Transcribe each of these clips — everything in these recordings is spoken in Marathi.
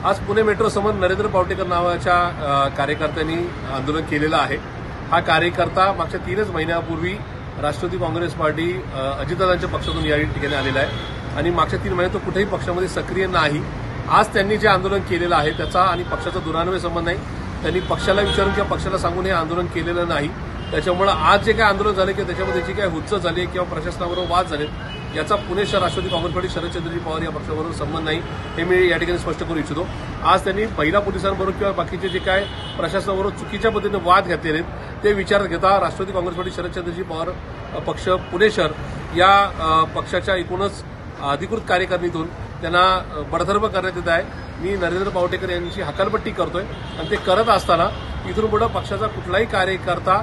आज पुणे मेट्रो समोर नरेंद्र पावटेकर नावाच्या कार्यकर्त्यांनी आंदोलन केलेलं आहे। हा कार्यकर्ता मागच्या 3 महिन्यापूर्वी राष्ट्रवादी काँग्रेस पार्टी अजितदादांच्या पक्षातून या ठिकाणी आलेला आहे आणि मागच्या 3 महिन्यात तो कुठेही पक्षामध्ये सक्रिय नाही। आज त्यांनी जे आंदोलन केलेलं आहे त्याचा आणि पक्षाचा दुरान्वय संबंध नाही। त्यांनी पक्षाला विचारून किंवा पक्षाला सांगून हे आंदोलन केलेलं नाही। त्याच्यामुळे आज जे काही आंदोलन झाले की त्याच्यामध्ये जी काही हुज्जत झाली किंवा प्रशासनाबरोबर वाद झाले याचा पुणे शहर राष्ट्रवादी काँग्रेस पार्टी शरदचंद्रजी पवार या पक्षाबरोबर संबंध नाही, हे मी या ठिकाणी स्पष्ट करू इच्छितो। आज त्यांनी महिला पोलिसांबरोबर किंवा बाकीचे जे काय प्रशासनाबरोबर चुकीच्या पद्धतीने वाद घेतलेले आहेत ते विचारात घेता राष्ट्रवादी काँग्रेस पार्टी शरदचंद्रजी पवार पक्ष पुणे शहर या पक्षाच्या एकूणच अधिकृत कार्यकारिणीतून त्यांना बडतर्फ करण्यात येत आहे। मी नरेंद्र पावटेकर यांची हकालपट्टी करतोय आणि ते करत असताना इथून पुढे पक्षाचा कुठलाही कार्यकर्ता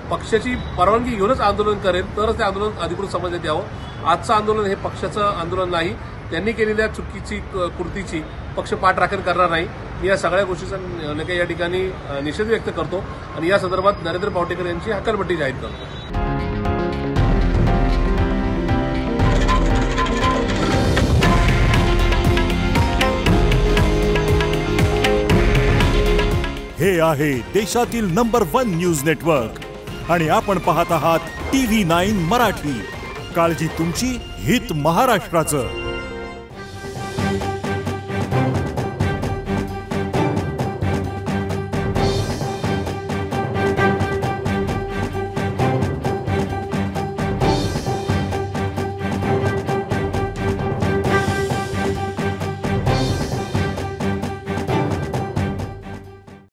पक्षाची परवानगी घेऊनच आंदोलन करेल तरच ते आंदोलन अधिकृत समजण्यात यावं। आजचं आंदोलन हे पक्षाचं आंदोलन नाही। त्यांनी केलेल्या चुकीची कृतीची पक्ष पाठराखण करणार नाही। मी या सगळ्या गोष्टीचा या ठिकाणी निषेध व्यक्त करतो आणि या संदर्भात नरेंद्र पावटेकर यांची हकालपट्टी जाहीर करतो। हे आहे देशातील नंबर 1 न्यूज नेटवर्क आणि आपण पाहत आहात TV9 मराठी। काळजी तुमची, हित महाराष्ट्राचं।